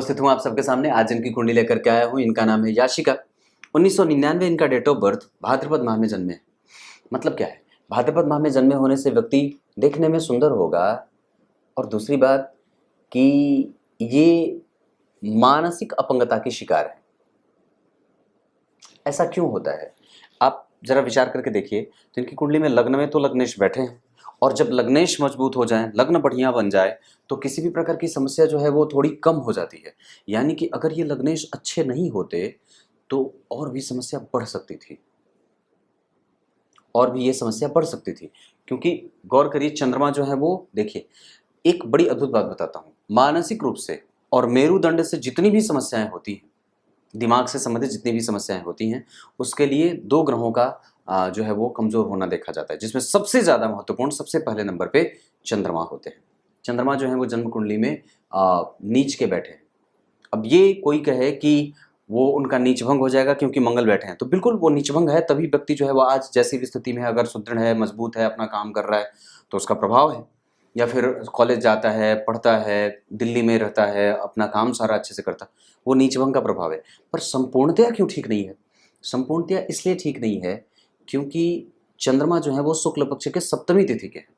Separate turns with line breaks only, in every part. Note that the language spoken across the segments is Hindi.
उपस्थित हूँ आप सबके सामने। आज इनकी कुंडली लेकर के आया हूँ। इनका नाम है याशिका। 1999 इनका डेट ऑफ बर्थ, भाद्रपद माह में जन्मे। मतलब क्या है, भाद्रपद माह में जन्मे होने से व्यक्ति देखने में सुंदर होगा, और दूसरी बात कि ये मानसिक अपंगता की शिकार है। ऐसा क्यों होता है, आप जरा विचार करके देखिए। तो इनकी कुंडली में लग्न में तो लग्नेश बैठे हैं, और जब लग्नेश मजबूत हो जाए, लग्न बढ़िया बन जाए, तो किसी भी प्रकार की समस्या जो है वो थोड़ी कम हो जाती है। यानी कि अगर ये लग्नेश अच्छे नहीं होते तो और भी समस्या बढ़ सकती थी, और भी ये समस्या बढ़ सकती थी। क्योंकि गौर करिए, चंद्रमा जो है वो, देखिए एक बड़ी अद्भुत बात बताता हूँ। मानसिक रूप से और मेरुदंड से जितनी भी समस्याएं होती हैं, दिमाग से संबंधित जितनी भी समस्याएं होती हैं, उसके लिए दो ग्रहों का जो है वो कमजोर होना देखा जाता है, जिसमें सबसे ज़्यादा महत्वपूर्ण सबसे पहले नंबर पे चंद्रमा होते हैं। चंद्रमा जो है वो जन्म कुंडली में नीच के बैठे हैं। अब ये कोई कहे कि वो उनका नीचभंग हो जाएगा क्योंकि मंगल बैठे हैं, तो बिल्कुल वो नीचभंग है। तभी व्यक्ति जो है वो आज जैसी भी स्थिति में है, अगर सुदृढ़ है, मजबूत है, अपना काम कर रहा है, तो उसका प्रभाव है। या फिर कॉलेज जाता है, पढ़ता है, दिल्ली में रहता है, अपना काम सारा अच्छे से करता है, वो नीचभंग का प्रभाव है। पर संपूर्णतया क्यों ठीक नहीं है? संपूर्णतया इसलिए ठीक नहीं है क्योंकि चंद्रमा जो है वो शुक्ल पक्ष के सप्तमी तिथि के हैं,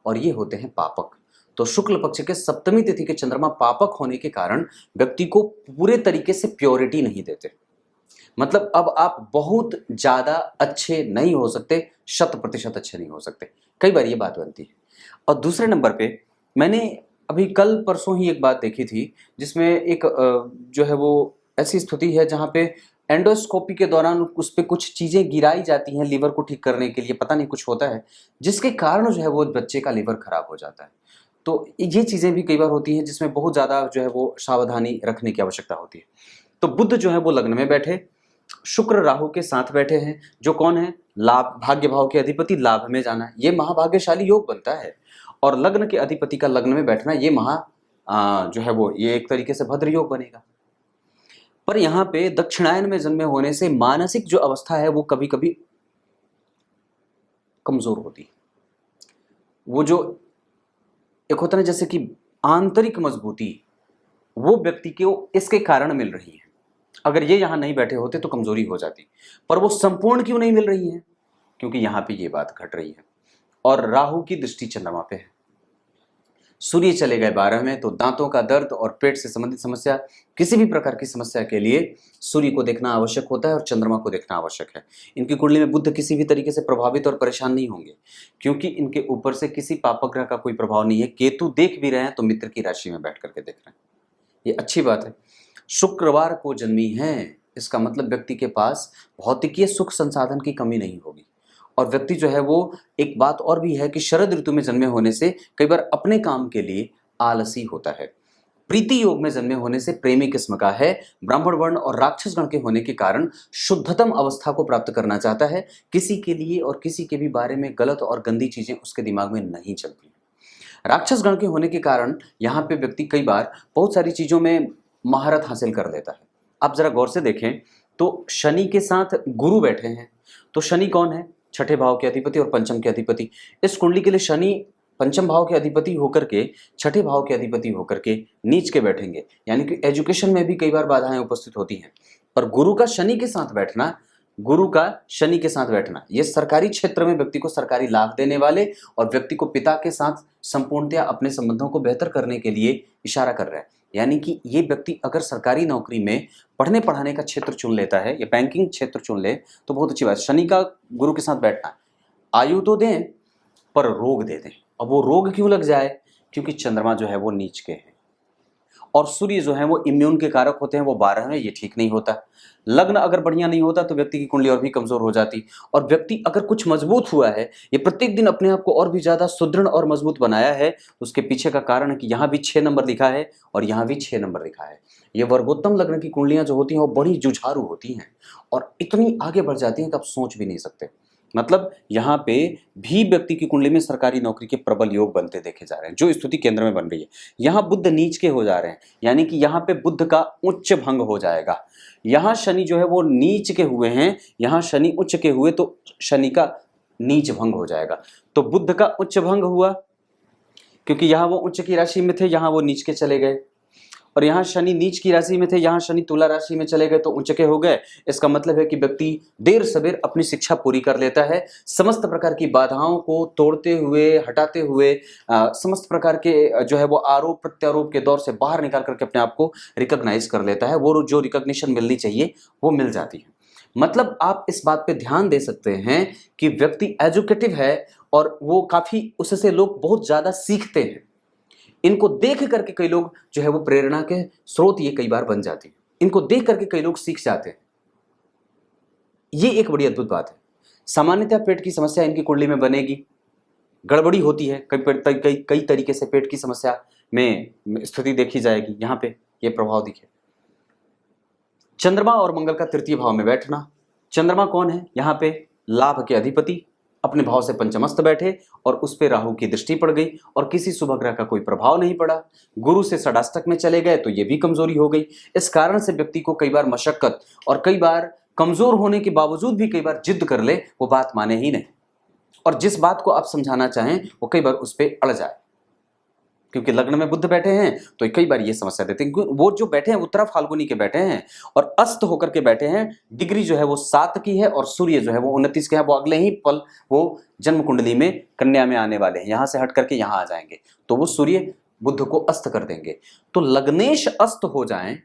और ये होते हैं पापक। तो शुक्ल पक्ष के सप्तमी तिथि के चंद्रमा पापक होने के कारण व्यक्ति को पूरे तरीके से प्योरिटी नहीं देते। मतलब अब आप बहुत ज्यादा अच्छे नहीं हो सकते, 100% अच्छे नहीं हो सकते। कई बार ये बात बनती है। और दूसरे नंबर पे मैंने अभी कल परसों ही एक बात देखी थी, जिसमें एक जो है वो ऐसी स्थिति है जहाँ पे एंडोस्कोपी के दौरान उस पर कुछ चीज़ें गिराई जाती हैं लीवर को ठीक करने के लिए, पता नहीं कुछ होता है, जिसके कारण जो है वो बच्चे का लीवर खराब हो जाता है। तो ये चीज़ें भी कई बार होती हैं जिसमें बहुत ज़्यादा जो है वो सावधानी रखने की आवश्यकता होती है। तो बुध जो है वो लग्न में बैठे, शुक्र राहु के साथ बैठे हैं, जो कौन है, लाभ भाग्य भाव के अधिपति लाभ में जाना है, ये महाभाग्यशाली योग बनता है। और लग्न के अधिपति का लग्न में बैठना, ये जो है वो ये एक तरीके से भद्र योग बनेगा। पर यहाँ पे दक्षिणायन में जन्मे होने से मानसिक जो अवस्था है वो कभी कभी कमजोर होती है। वो जो एक होता है जैसे कि आंतरिक मजबूती, वो व्यक्ति को इसके कारण मिल रही है। अगर ये यहां नहीं बैठे होते तो कमजोरी हो जाती, पर वो संपूर्ण क्यों नहीं मिल रही है? क्योंकि यहां पे ये बात घट रही है। और राहु की दृष्टि चंद्रमा पे है, सूर्य चले गए 12 में, तो दांतों का दर्द और पेट से संबंधित समस्या, किसी भी प्रकार की समस्या के लिए सूर्य को देखना आवश्यक होता है और चंद्रमा को देखना आवश्यक है। इनकी कुंडली में बुध किसी भी तरीके से प्रभावित और परेशान नहीं होंगे, क्योंकि इनके ऊपर से किसी पापक ग्रह का कोई प्रभाव नहीं है। केतु देख भी रहे हैं तो मित्र की राशि में बैठ करके देख रहे हैं, ये अच्छी बात है। शुक्रवार को जन्मी है, इसका मतलब व्यक्ति के पास भौतिकीय सुख संसाधन की कमी नहीं होगी। और व्यक्ति जो है वो, एक बात और भी है कि शरद ऋतु में जन्मे होने से कई बार अपने काम के लिए आलसी होता है। प्रीति योग में जन्मे होने से प्रेमी किस्म का है, ब्राह्मण वर्ण और राक्षस गण के होने के कारण शुद्धतम अवस्था को प्राप्त करना चाहता है। किसी के लिए और किसी के भी बारे में गलत और गंदी चीजें उसके दिमाग में नहीं चलती। राक्षस गण के होने के कारण यहाँ पे व्यक्ति कई बार बहुत सारी चीजों में महारत हासिल कर लेता है। आप जरा गौर से देखें तो शनि के साथ गुरु बैठे हैं, तो शनि कौन है, छठे भाव के अधिपति और पंचम के अधिपति। इस कुंडली के लिए शनि पंचम भाव के अधिपति होकर के, छठे भाव के अधिपति होकर के नीच के बैठेंगे, यानी कि एजुकेशन में भी कई बार बाधाएं उपस्थित होती हैं। पर गुरु का शनि के साथ बैठना, गुरु का शनि के साथ बैठना, ये सरकारी क्षेत्र में व्यक्ति को सरकारी लाभ देने वाले और व्यक्ति को पिता के साथ संपूर्णतया अपने संबंधों को बेहतर करने के लिए इशारा कर रहा है। यानी कि ये व्यक्ति अगर सरकारी नौकरी में पढ़ने पढ़ाने का क्षेत्र चुन लेता है या बैंकिंग क्षेत्र चुन ले तो बहुत अच्छी बात। शनि का गुरु के साथ बैठना, आयु तो दें पर रोग दे दें। अब वो रोग क्यों लग जाए? क्योंकि चंद्रमा जो है वो नीच के हैं, और सूर्य जो है वो इम्यून के कारक होते हैं, वो 12 में, ये ठीक नहीं होता। लग्न अगर बढ़िया नहीं होता तो व्यक्ति की कुंडली और भी कमजोर हो जाती। और व्यक्ति अगर कुछ मजबूत हुआ है, ये प्रत्येक दिन अपने आप को और भी ज्यादा सुदृढ़ और मजबूत बनाया है, उसके पीछे का कारण है कि यहाँ भी 6 नंबर लिखा है और यहाँ भी 6 नंबर लिखा है। ये वर्गोत्तम लग्न की कुंडलियां जो होती हैं वो बड़ी जुझारू होती हैं और इतनी आगे बढ़ जाती हैं कि आप सोच भी नहीं सकते। मतलब यहाँ पे भी व्यक्ति की कुंडली में सरकारी नौकरी के प्रबल योग बनते देखे जा रहे हैं, जो स्थिति केंद्र में बन रही है। यहाँ बुध नीच के हो जा रहे हैं, यानी कि यहाँ पे बुध का उच्च भंग हो जाएगा। यहाँ शनि जो है वो नीच के हुए हैं, यहाँ शनि उच्च के हुए तो शनि का नीच भंग हो जाएगा। तो बुध का उच्च भंग हुआ क्योंकि यहाँ वो उच्च की राशि में थे, यहाँ वो नीच के चले गए। और यहाँ शनि नीच की राशि में थे, यहाँ शनि तुला राशि में चले गए तो उच्च के हो गए। इसका मतलब है कि व्यक्ति देर सवेर अपनी शिक्षा पूरी कर लेता है, समस्त प्रकार की बाधाओं को तोड़ते हुए, हटाते हुए, समस्त प्रकार के जो है वो आरोप प्रत्यारोप के दौर से बाहर निकाल करके अपने आप को रिकॉग्नाइज कर लेता है। वो जो रिकॉग्निशन मिलनी चाहिए वो मिल जाती है। मतलब आप इस बात पे ध्यान दे सकते हैं कि व्यक्ति एजुकेटिव है और वो काफी, उससे लोग बहुत ज्यादा सीखते हैं। इनको देख करके कई लोग जो है वो प्रेरणा के स्रोत ये कई बार बन जाते हैं। इनको देख करके कई लोग सीख जाते हैं। ये एक बड़ी अद्भुत बात है। सामान्यतः पेट की समस्या इनकी कुंडली में बनेगी, गड़बड़ी होती है कई तरीके से पेट की समस्या में स्थिति देखी जाएगी। यहाँ पे ये प्रभाव दिखे। चंद्रमा और मंगल का तृतीय भाव में बैठना। चंद्रमा कौन है? यहाँ पे लाभ के अधिपति अपने भाव से पंचमस्त बैठे और उस पे राहु की दृष्टि पड़ गई और किसी शुभ ग्रह का कोई प्रभाव नहीं पड़ा। गुरु से षडाष्टक में चले गए तो ये भी कमजोरी हो गई। इस कारण से व्यक्ति को कई बार मशक्कत और कई बार कमजोर होने के बावजूद भी कई बार जिद कर ले, वो बात माने ही नहीं, और जिस बात को आप समझाना चाहें वो कई बार उस पर अड़ जाए। क्योंकि लग्न में बुध बैठे हैं तो कई बार ये समस्या देते हैं। वो जो बैठे हैं उत्तरा फाल्गुनी के बैठे हैं और अस्त होकर के बैठे हैं। डिग्री जो है वो 7 की है और सूर्य जो है वो 29 के है। वो अगले ही पल वो जन्म कुंडली में कन्या में आने वाले हैं। यहां से हट करके यहां आ जाएंगे तो वो सूर्य बुध को अस्त कर देंगे। तो लग्नेश अस्त हो जाएं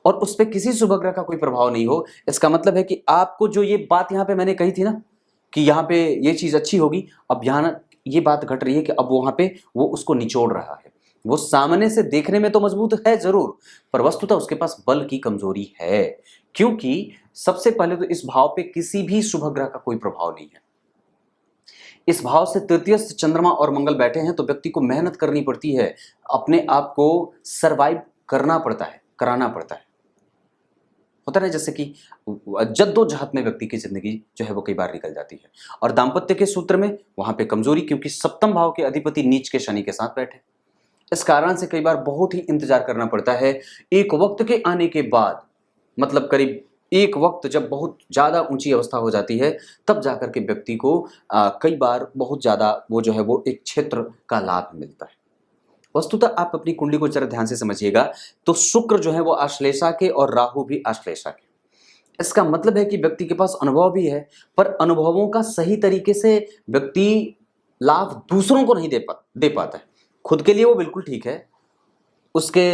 और उस पर किसी शुभ ग्रह का कोई प्रभाव नहीं हो, इसका मतलब है कि आपको जो ये बात यहाँ पे मैंने कही थी ना कि यहाँ पे ये चीज अच्छी होगी, अब यहाँ ये बात घट रही है कि अब वहां पे वो उसको निचोड़ रहा है। वो सामने से देखने में तो मजबूत है जरूर, पर वस्तुतः उसके पास बल की कमजोरी है। क्योंकि सबसे पहले तो इस भाव पे किसी भी शुभ ग्रह का कोई प्रभाव नहीं है। इस भाव से तृतीयस्थ चंद्रमा और मंगल बैठे हैं तो व्यक्ति को मेहनत करनी पड़ती है, अपने आप को सरवाइव करना पड़ता है, कराना पड़ता है। होता है जैसे कि जद्दोजहद में व्यक्ति की जिंदगी जो है वो कई बार निकल जाती है। और दाम्पत्य के सूत्र में वहां पे कमजोरी, क्योंकि सप्तम भाव के अधिपति नीच के शनि के साथ बैठे। इस कारण से कई बार बहुत ही इंतजार करना पड़ता है। एक वक्त के आने के बाद, मतलब करीब एक वक्त जब बहुत ज्यादा ऊंची अवस्था हो जाती है, तब जाकर के व्यक्ति को कई बार बहुत ज्यादा वो जो है वो एक क्षेत्र का लाभ मिलता है। वस्तुतः आप अपनी कुंडली को जरा ध्यान से समझिएगा तो शुक्र जो है वो आश्लेषा के और राहु भी आश्लेषा के। इसका मतलब है कि व्यक्ति के पास अनुभव भी है, पर अनुभवों का सही तरीके से व्यक्ति लाभ दूसरों को नहीं दे पाता है। खुद के लिए वो बिल्कुल ठीक है, उसके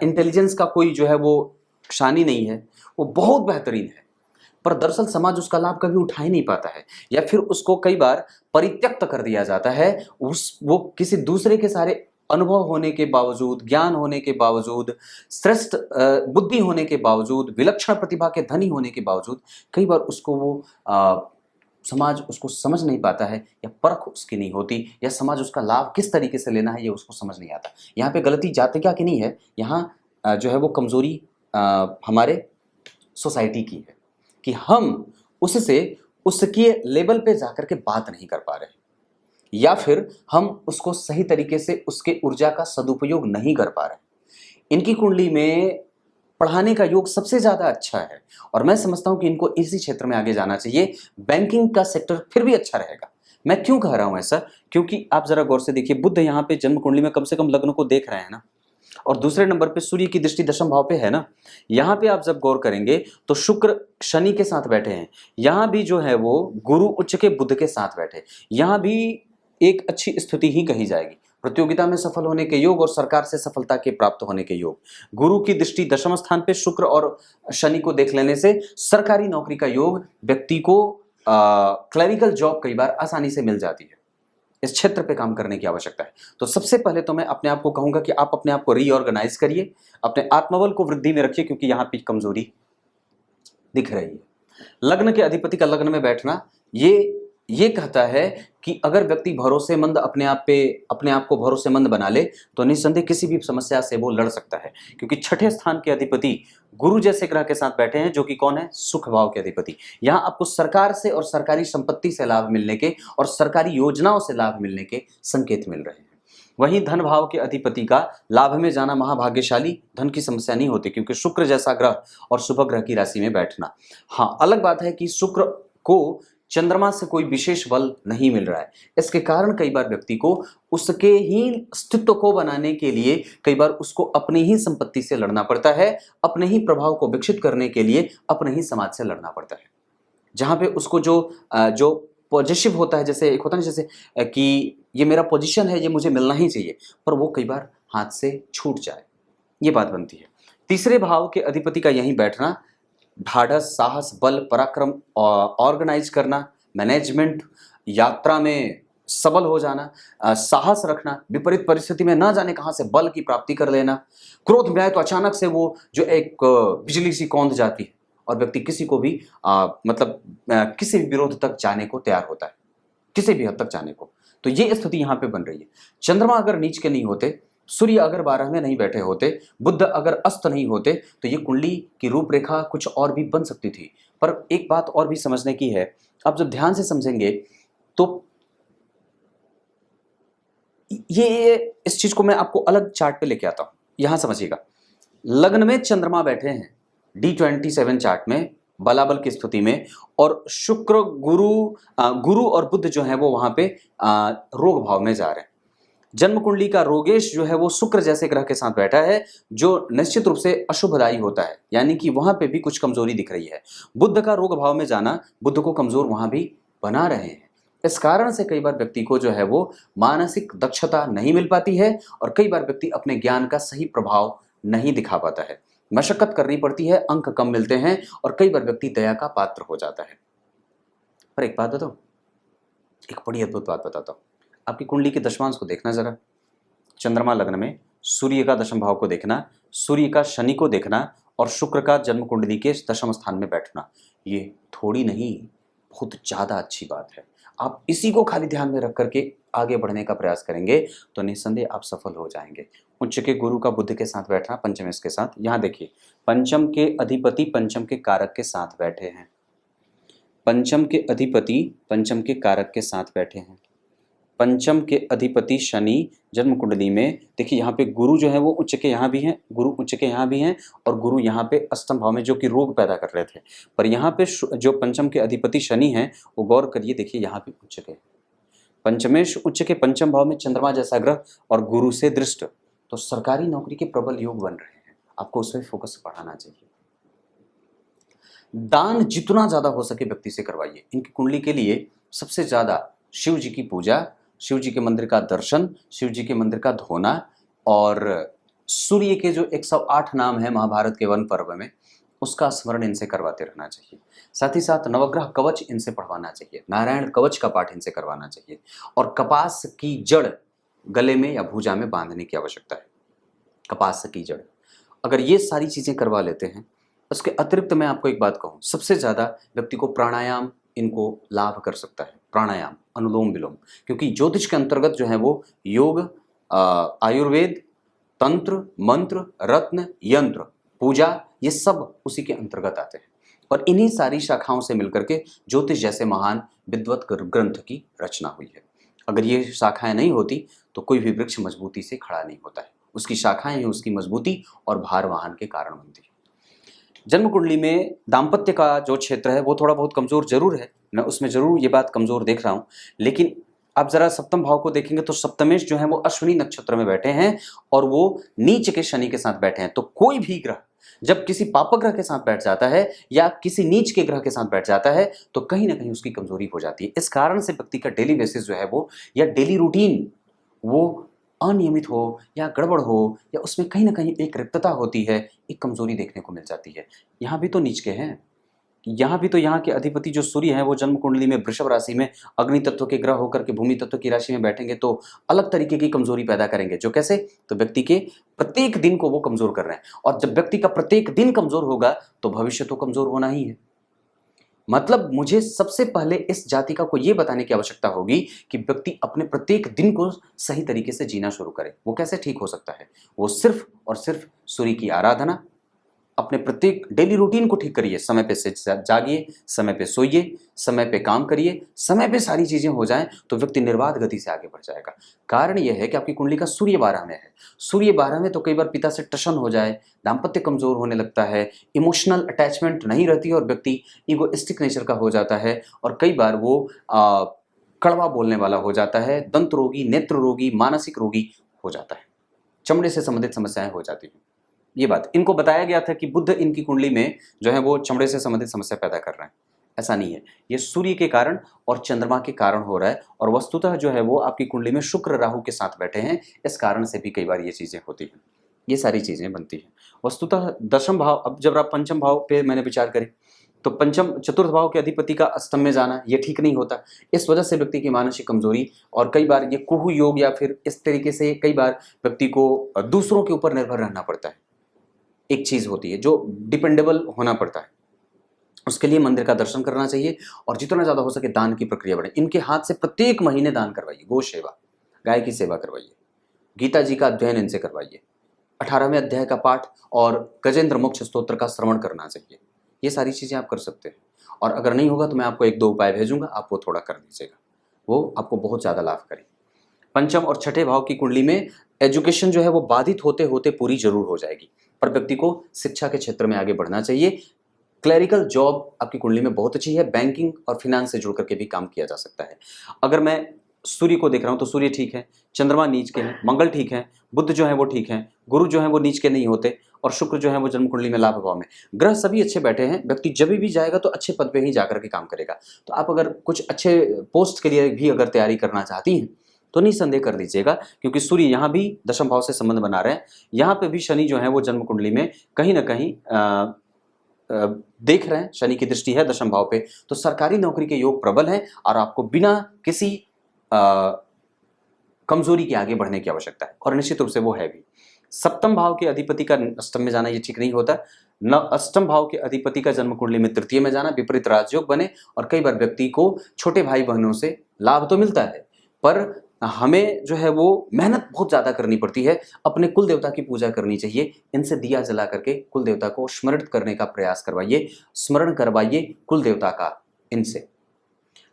इंटेलिजेंस का कोई जो है वो शानी नहीं है, वो बहुत बेहतरीन है, पर दरअसल समाज उसका लाभ कभी उठा ही नहीं पाता है, या फिर उसको कई बार परित्यक्त कर दिया जाता है। वो किसी दूसरे के सारे अनुभव होने के बावजूद, ज्ञान होने के बावजूद, श्रेष्ठ बुद्धि होने के बावजूद, विलक्षण प्रतिभा के धनी होने के बावजूद कई बार उसको वो समाज उसको समझ नहीं पाता है, या परख उसकी नहीं होती, या समाज उसका लाभ किस तरीके से लेना है ये उसको समझ नहीं आता। यहाँ पे गलती जातिका की नहीं है, यहाँ जो है वो कमजोरी हमारे सोसाइटी की है कि हम उसके लेवल पे जाकर के बात नहीं कर पा रहे, या फिर हम उसको सही तरीके से उसके ऊर्जा का सदुपयोग नहीं कर पा रहे। इनकी कुंडली में पढ़ाने का योग सबसे ज्यादा अच्छा है और मैं समझता हूं कि इनको इसी क्षेत्र में आगे जाना चाहिए। बैंकिंग का सेक्टर फिर भी अच्छा रहेगा। मैं क्यों कह रहा हूं ऐसा? क्योंकि आप जरा गौर से देखिए, बुध यहाँ पे जन्म कुंडली में कम से कम लग्न को देख रहे हैं ना, और दूसरे नंबर पे सूर्य की दृष्टि दशम भाव पे है ना। यहाँ पे आप जब गौर करेंगे तो शुक्र शनि के साथ बैठे हैं, यहाँ भी जो है वो गुरु उच्च के बुध के साथ बैठे, यहाँ भी एक अच्छी स्थिति ही कही जाएगी। प्रतियोगिता में सफल होने के योग और सरकार से सफलता के प्राप्त होने के योग। गुरु की दृष्टि दशम स्थान पे शुक्र और शनि को देख लेने से सरकारी नौकरी का योग, व्यक्ति को क्लरिकल जॉब कई बार आसानी से मिल जाती है। इस क्षेत्र पे काम करने की आवश्यकता है। तो सबसे पहले तो मैं अपने आप को कहूंगा कि आप अपने आप को रीऑर्गेनाइज करिए, अपने आत्मबल को वृद्धि में रखिए, क्योंकि यहाँ पे कमजोरी दिख रही है। लग्न के अधिपति का लग्न में बैठना ये कहता है कि अगर व्यक्ति भरोसेमंद अपने आप को भरोसेमंद बना ले तो निस्संदेह किसी भी समस्या से वो लड़ सकता है, क्योंकि छठे स्थान के अधिपति गुरु जैसे ग्रह के साथ बैठे हैं, जो कि कौन है? सुख भाव के अधिपति। यहाँ आपको सरकार से और सरकारी संपत्ति से लाभ मिलने के और सरकारी योजनाओं से लाभ मिलने के संकेत मिल रहे हैं। वहीं धन भाव के अधिपति का लाभ में जाना महाभाग्यशाली, धन की समस्या नहीं होती, क्योंकि शुक्र जैसा ग्रह और शुभ ग्रह की राशि में बैठना। हाँ, अलग बात है कि शुक्र को चंद्रमा से कोई विशेष बल नहीं मिल रहा है। इसके कारण कई बार व्यक्ति को उसके ही अस्तित्व को बनाने के लिए कई बार उसको अपनी ही संपत्ति से लड़ना पड़ता है, अपने ही प्रभाव को विकसित करने के लिए अपने ही समाज से लड़ना पड़ता है। जहां पे उसको जो पॉजिटिव होता है, जैसे एक होता है ना, जैसे कि ये मेरा पोजीशन है, ये मुझे मिलना ही चाहिए, पर वो कई बार हाथ से छूट जाए, ये बात बनती है। तीसरे भाव के अधिपति का यहीं बैठना, ढाढ़स, साहस, बल, पराक्रम, ऑर्गेनाइज करना, मैनेजमेंट, यात्रा में सबल हो जाना, साहस रखना, विपरीत परिस्थिति में ना जाने कहां से बल की प्राप्ति कर लेना, क्रोध में आए तो अचानक से वो जो एक बिजली सी कौंध जाती है और व्यक्ति किसी को भी किसी भी विरोध तक जाने को तैयार होता है, किसी भी हद तक जाने को। तो ये स्थिति यहाँ पे बन रही है। चंद्रमा अगर नीच के नहीं होते, सूर्य अगर 12 में नहीं बैठे होते, बुध अगर अस्त नहीं होते, तो ये कुंडली की रूपरेखा कुछ और भी बन सकती थी। पर एक बात और भी समझने की है, आप जब ध्यान से समझेंगे तो ये इस चीज को मैं आपको अलग चार्ट पे लेके आता हूं। यहां समझिएगा, लग्न में चंद्रमा बैठे हैं D27 चार्ट में बलाबल की स्थिति में, और शुक्र, गुरु और बुध जो है वो वहां पे रोग भाव में जा रहे हैं। जन्म कुंडली का रोगेश जो है वो शुक्र जैसे ग्रह के साथ बैठा है, जो निश्चित रूप से अशुभदायी होता है, यानी कि वहां पे भी कुछ कमजोरी दिख रही है। बुध का रोग भाव में जाना बुध को कमजोर वहां भी बना रहे हैं। इस कारण से कई बार व्यक्ति को जो है वो मानसिक दक्षता नहीं मिल पाती है, और कई बार व्यक्ति अपने ज्ञान का सही प्रभाव नहीं दिखा पाता है। मशक्कत करनी पड़ती है, अंक कम मिलते हैं, और कई बार व्यक्ति दया का पात्र हो जाता है। पर एक बात बताओ, एक बड़ी अद्भुत बात बताता हूं। आपकी कुंडली के दशमांश को देखना जरा, चंद्रमा लग्न में, सूर्य का दशम भाव को देखना, सूर्य का शनि को देखना, और शुक्र का जन्म कुंडली के दशम स्थान में बैठना। ये थोड़ी नहीं, बहुत ज्यादा अच्छी बात है। आप इसी को खाली ध्यान में रख करके आगे बढ़ने का प्रयास करेंगे तो निस्संदेह आप सफल हो जाएंगे। उच्च के गुरु का बुध के साथ बैठना, पंचमेश के साथ, यहाँ देखिए पंचम के अधिपति पंचम के कारक के साथ बैठे हैं, पंचम के अधिपति पंचम के कारक के साथ बैठे हैं। पंचम के अधिपति शनि जन्म कुंडली में, देखिए यहाँ पे गुरु जो है वो उच्च के यहाँ भी हैं, गुरु उच्च के यहाँ भी हैं, और गुरु यहाँ पे अष्टम भाव में जो कि रोग पैदा कर रहे थे। पर यहाँ पे जो पंचम के अधिपति शनि हैं वो गौर करिए, देखिए यहाँ पे उच्च के, पंचमेश उच्च के पंचम भाव में चंद्रमा जैसा ग्रह और गुरु से दृष्ट, तो सरकारी नौकरी के प्रबल योग बन रहे हैं। आपको उस पर फोकस बढ़ाना चाहिए। दान जितना ज्यादा हो सके व्यक्ति से करवाइए। इनकी कुंडली के लिए सबसे ज्यादा शिव जी की पूजा, शिव जी के मंदिर का दर्शन, शिव जी के मंदिर का धोना, और सूर्य के जो 108 नाम है महाभारत के वन पर्व में, उसका स्मरण इनसे करवाते रहना चाहिए। साथ ही साथ नवग्रह कवच इनसे पढ़वाना चाहिए, नारायण कवच का पाठ इनसे करवाना चाहिए, और कपास की जड़ गले में या भुजा में बांधने की आवश्यकता है। कपास की जड़, अगर ये सारी चीजें करवा लेते हैं, उसके अतिरिक्त मैं आपको एक बात कहूँ, सबसे ज्यादा व्यक्ति को प्राणायाम इनको लाभ कर सकता है। प्राणायाम, अनुलोम विलोम, क्योंकि ज्योतिष के अंतर्गत जो है वो योग, आयुर्वेद, तंत्र, मंत्र, रत्न, यंत्र, पूजा, ये सब उसी के अंतर्गत आते हैं, और इन्हीं सारी शाखाओं से मिलकर के ज्योतिष जैसे महान विद्वत ग्रंथ की रचना हुई है। अगर ये शाखाएं नहीं होती तो कोई भी वृक्ष मजबूती से खड़ा नहीं होता है, उसकी शाखाएं ही उसकी मजबूती और भार वाहन के कारण बनती है। जन्म कुंडली में दाम्पत्य का जो क्षेत्र है वो थोड़ा बहुत कमजोर जरूर है, मैं उसमें जरूर ये बात कमजोर देख रहा हूं, लेकिन आप जरा सप्तम भाव को देखेंगे तो सप्तमेश जो है वो अश्विनी नक्षत्र में बैठे हैं, और वो नीच के शनि के साथ बैठे हैं। तो कोई भी ग्रह जब किसी पापक ग्रह के साथ बैठ जाता है या किसी नीच के ग्रह के साथ बैठ जाता है तो कहीं ना कहीं उसकी कमजोरी हो जाती है। इस कारण से व्यक्ति का डेली बेसिस जो है वो, या डेली रूटीन वो अनियमित हो या गड़बड़ हो, या उसमें कहीं ना कहीं एक रिक्तता होती है, एक कमजोरी देखने को मिल जाती है। यहाँ भी तो नीच के हैं, यहाँ भी तो यहाँ के अधिपति जो सूर्य है वो जन्म कुंडली में वृषभ राशि में अग्नि तत्व के ग्रह होकर के भूमि तत्व की राशि में बैठेंगे तो अलग तरीके की कमजोरी पैदा करेंगे। जो कैसे, तो व्यक्ति के प्रत्येक दिन को वो कमजोर कर रहे हैं, और जब व्यक्ति का प्रत्येक दिन कमजोर होगा तो भविष्य तो कमजोर होना ही है। मतलब मुझे सबसे पहले इस जातिका को यह बताने की आवश्यकता होगी कि व्यक्ति अपने प्रत्येक दिन को सही तरीके से जीना शुरू करे। वो कैसे ठीक हो सकता है? वो सिर्फ और सिर्फ सूर्य की आराधना, अपने प्रत्येक डेली रूटीन को ठीक करिए, समय पे से जागिए, समय पे सोइए, समय पे काम करिए, समय पे सारी चीजें हो जाएं तो व्यक्ति निर्बाध गति से आगे बढ़ जाएगा। कारण यह है कि आपकी कुंडली का सूर्य 12 में है। सूर्य 12 में तो कई बार पिता से टशन हो जाए, दाम्पत्य कमजोर होने लगता है, इमोशनल अटैचमेंट नहीं रहती और व्यक्ति ईगोइस्टिक नेचर का हो जाता है और कई बार वो कड़वा बोलने वाला हो जाता है, दंत रोगी, नेत्र रोगी, मानसिक रोगी हो जाता है, चमड़े से संबंधित समस्याएं हो जाती हैं। ये बात इनको बताया गया था कि बुध इनकी कुंडली में जो है वो चमड़े से संबंधित समस्या पैदा कर रहे हैं, ऐसा नहीं है, ये सूर्य के कारण और चंद्रमा के कारण हो रहा है और वस्तुतः जो है वो आपकी कुंडली में शुक्र राहु के साथ बैठे हैं, इस कारण से भी कई बार ये चीजें होती हैं, ये सारी चीजें बनती हैं। वस्तुतः दशम भाव, अब जब आप पंचम भाव पे मैंने विचार करें तो पंचम चतुर्थ भाव के अधिपति का अष्टम में जाना ये ठीक नहीं होता। इस वजह से व्यक्ति की मानसिक कमजोरी और कई बार ये कुहू योग या फिर इस तरीके से कई बार व्यक्ति को दूसरों के ऊपर निर्भर रहना पड़ता है। एक चीज होती है जो डिपेंडेबल होना पड़ता है, उसके लिए मंदिर का दर्शन करना चाहिए और जितना ज्यादा हो सके दान की प्रक्रिया बढ़े। इनके हाथ से प्रत्येक महीने दान करवाइए, गौ सेवा, गाय की सेवा करवाइए, गीता जी का अध्ययन इनसे करवाइए, 18वें अध्याय का पाठ और गजेंद्र मोक्ष स्तोत्र का श्रवण करना चाहिए। ये सारी चीजें आप कर सकते हैं और अगर नहीं होगा तो मैं आपको 1-2 उपाय भेजूंगा, आप वो थोड़ा कर दीजिएगा, वो आपको बहुत ज्यादा लाभ करे। पंचम और छठे भाव की कुंडली में एजुकेशन जो है वो बाधित होते होते पूरी जरूर हो जाएगी, पर व्यक्ति को शिक्षा के क्षेत्र में आगे बढ़ना चाहिए। क्लरिकल जॉब आपकी कुंडली में बहुत अच्छी है, बैंकिंग और फिनेंस से जुड़ करके भी काम किया जा सकता है। अगर मैं सूर्य को देख रहा हूं तो सूर्य ठीक है, चंद्रमा नीच के हैं, मंगल ठीक है, बुध जो है वो ठीक है, गुरु जो है वो नीच के नहीं होते और शुक्र जो है वो जन्म कुंडली में लाभ भाव में, ग्रह सभी अच्छे बैठे हैं। व्यक्ति जब भी जाएगा तो अच्छे पद पे ही जाकर के काम करेगा। तो आप अगर कुछ अच्छे पोस्ट के लिए भी अगर तैयारी करना चाहती हैं तो निसंदेह कर दीजिएगा, क्योंकि सूर्य यहाँ भी दशम भाव से संबंध बना रहे हैं, यहाँ पे भी शनि जो है वो जन्म कुंडली में कहीं ना कहीं देख रहे हैं, शनि की दृष्टि है दशम भाव पे, तो सरकारी नौकरी के योग प्रबल हैं और आपको बिना किसी कमजोरी के आगे बढ़ने की आवश्यकता है और निश्चित रूप से वो है भी। सप्तम भाव के अधिपति का अष्टम में जाना ये ठीक नहीं होता। न अष्टम भाव के अधिपति का जन्म कुंडली में तृतीय में जाना विपरीत राजयोग बने और कई बार व्यक्ति को छोटे भाई बहनों से लाभ तो मिलता है, पर हमें जो है वो मेहनत बहुत ज्यादा करनी पड़ती है। अपने कुल देवता की पूजा करनी चाहिए, इनसे दिया जला करके कुल देवता को स्मृत करने का प्रयास करवाइए, स्मरण करवाइए कुल देवता का इनसे।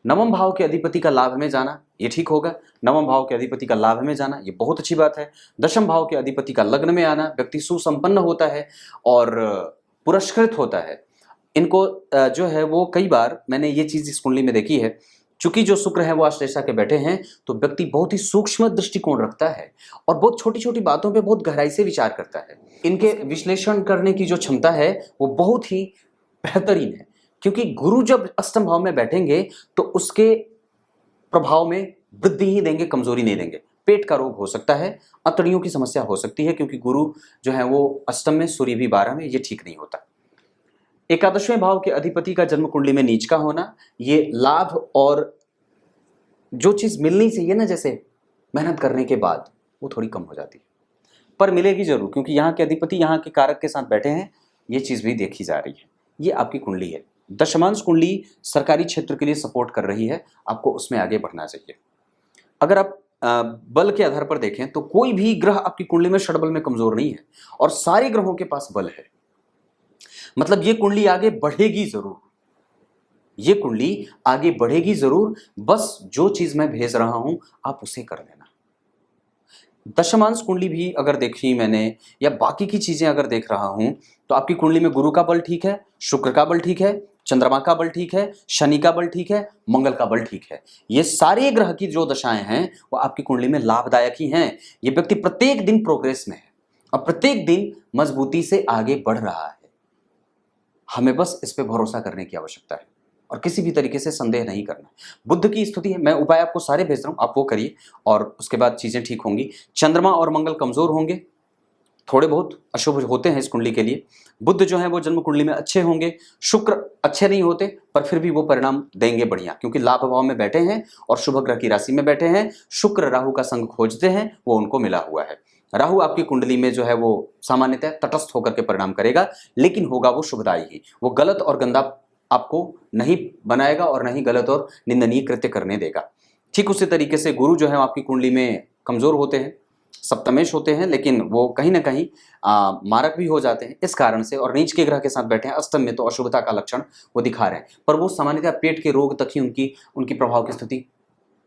नवम भाव के अधिपति का लाभ में जाना ये ठीक होगा, नवम भाव के अधिपति का लाभ में जाना ये बहुत अच्छी बात है। दशम भाव के अधिपति का लग्न में आना, व्यक्ति सुसंपन्न होता है और पुरस्कृत होता है। इनको जो है वो कई बार मैंने ये चीज इस कुंडली में देखी है, चूंकि जो शुक्र है वो आश्लेषा के बैठे हैं तो व्यक्ति बहुत ही सूक्ष्म दृष्टिकोण रखता है और बहुत छोटी छोटी बातों पे बहुत गहराई से विचार करता है। इनके विश्लेषण करने की जो क्षमता है वो बहुत ही बेहतरीन है, क्योंकि गुरु जब अष्टम भाव में बैठेंगे तो उसके प्रभाव में वृद्धि ही देंगे, कमजोरी नहीं देंगे। पेट का रोग हो सकता है, अतड़ियों की समस्या हो सकती है, क्योंकि गुरु जो है वो अष्टम में, सूर्य भी 12 में, ये ठीक नहीं होता। एकादशवें भाव के अधिपति का जन्म कुंडली में नीच का होना ये लाभ और जो चीज मिलनी चाहिए ना, जैसे मेहनत करने के बाद, वो थोड़ी कम हो जाती है, पर मिलेगी जरूर, क्योंकि यहाँ के अधिपति यहाँ के कारक के साथ बैठे हैं, ये चीज भी देखी जा रही है। ये आपकी कुंडली है, दशमांश कुंडली सरकारी क्षेत्र के लिए सपोर्ट कर रही है, आपको उसमें आगे बढ़ना चाहिए। अगर आप बल के आधार पर देखें तो कोई भी ग्रह आपकी कुंडली में षडबल में कमजोर नहीं है और सारे ग्रहों के पास बल है, मतलब ये कुंडली आगे बढ़ेगी जरूर, ये कुंडली आगे बढ़ेगी जरूर, बस जो चीज मैं भेज रहा हूं आप उसे कर देना। दशमांश कुंडली भी अगर देखी मैंने या बाकी की चीजें अगर देख रहा हूं तो आपकी कुंडली में गुरु का बल ठीक है, शुक्र का बल ठीक है, चंद्रमा का बल ठीक है, शनि का बल ठीक है, मंगल का बल ठीक है। ये सारे ग्रह की जो दशाएं हैं वो आपकी कुंडली में लाभदायक ही हैं। ये व्यक्ति प्रत्येक दिन प्रोग्रेस में है और प्रत्येक दिन मजबूती से आगे बढ़ रहा है। हमें बस इस पे भरोसा करने की आवश्यकता है और किसी भी तरीके से संदेह नहीं करना। बुद्ध की स्तुति है, मैं उपाय आपको सारे भेज रहा हूं, आप वो करिए और उसके बाद चीजें ठीक होंगी। चंद्रमा और मंगल कमजोर होंगे, थोड़े बहुत अशुभ होते हैं इस कुंडली के लिए। बुद्ध जो है वो जन्म कुंडली में अच्छे होंगे, शुक्र अच्छे नहीं होते पर फिर भी वो परिणाम देंगे बढ़िया, क्योंकि लाभ भाव में बैठे हैं और शुभ ग्रह की राशि में बैठे हैं। शुक्र राहु का संग खोजते हैं, वो उनको मिला हुआ है। राहु आपकी कुंडली में जो है वो सामान्यतः तटस्थ होकर के परिणाम करेगा, लेकिन होगा वो शुभदायी ही, वो गलत और गंदा आपको नहीं बनाएगा और नहीं गलत और निंदनीय कृत्य करने देगा। ठीक उसी तरीके से गुरु जो है आपकी कुंडली में कमजोर होते हैं, सप्तमेश होते हैं, लेकिन वो कहीं ना कहीं मारक भी हो जाते हैं इस कारण से, और नीच के ग्रह के साथ बैठे हैं अष्टम में, तो अशुभता का लक्षण वो दिखा रहे हैं। पर वो सामान्यतः पेट के रोग तक ही उनकी प्रभाव की स्थिति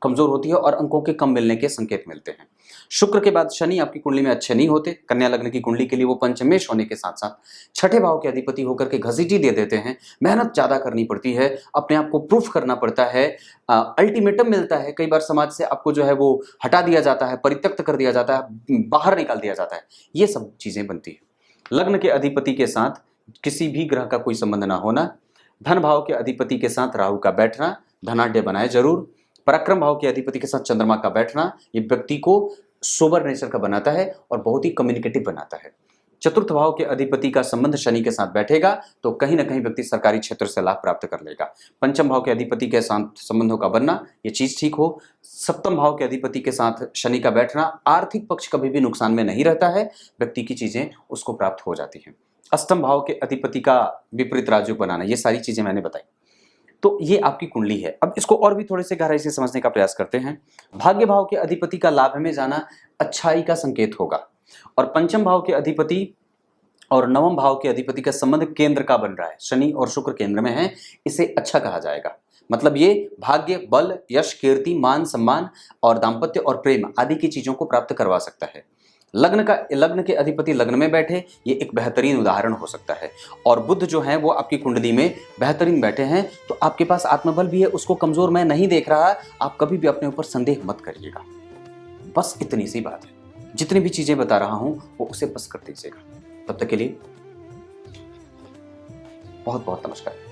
कमजोर होती है और अंकों के कम मिलने के संकेत मिलते हैं। शुक्र के बाद शनि आपकी कुंडली में अच्छे नहीं होते। कन्या लग्न की कुंडली के लिए वो पंचमेश होने के साथ साथ छठे भाव के अधिपति होकर के घसीटी दे देते हैं। मेहनत ज्यादा करनी पड़ती है, अपने आप को प्रूफ करना पड़ता है, अल्टीमेटम मिलता है, कई बार समाज से आपको जो है वो हटा दिया जाता है, परित्यक्त कर दिया जाता है, बाहर निकाल दिया जाता है, ये सब चीजें बनती है। लग्न के अधिपति के साथ किसी भी ग्रह का कोई संबंध ना होना, धन भाव के अधिपति के साथ राहु का बैठना, धनाढ्य बनाए जरूर, पराक्रम भाव के अधिपति के साथ चंद्रमा का बैठना ये व्यक्ति को सोबर नेचर का बनाता है और बहुत ही कम्युनिकेटिव बनाता है। चतुर्थ भाव के अधिपति का संबंध शनि के साथ बैठेगा तो कहीं ना कहीं व्यक्ति सरकारी क्षेत्र से लाभ प्राप्त कर लेगा। पंचम भाव के अधिपति के साथ संबंधों का बनना ये चीज ठीक हो। सप्तम भाव के अधिपति के साथ शनि का बैठना, आर्थिक पक्ष कभी भी नुकसान में नहीं रहता है, व्यक्ति की चीजें उसको प्राप्त हो जाती हैं। अष्टम भाव के अधिपति का विपरीत राजयोग बनाना, ये सारी चीजें मैंने बताई। तो ये आपकी कुंडली है। अब इसको और भी थोड़े से गहराई से समझने का प्रयास करते हैं। भाग्य भाव के अधिपति का लाभ में जाना अच्छाई का संकेत होगा, और पंचम भाव के अधिपति और नवम भाव के अधिपति का संबंध केंद्र का बन रहा है, शनि और शुक्र केंद्र में है, इसे अच्छा कहा जाएगा। मतलब ये भाग्य, बल, यश, कीर्ति, मान, सम्मान और दाम्पत्य और प्रेम आदि की चीजों को प्राप्त करवा सकता है। लग्न के अधिपति लग्न में बैठे, ये एक बेहतरीन उदाहरण हो सकता है। और बुध जो है वो आपकी कुंडली में बेहतरीन बैठे हैं, तो आपके पास आत्मबल भी है, उसको कमजोर मैं नहीं देख रहा। आप कभी भी अपने ऊपर संदेह मत करिएगा, बस इतनी सी बात है। जितनी भी चीजें बता रहा हूं वो उसे बस कर दीजिएगा। तब तक के लिए बहुत बहुत नमस्कार।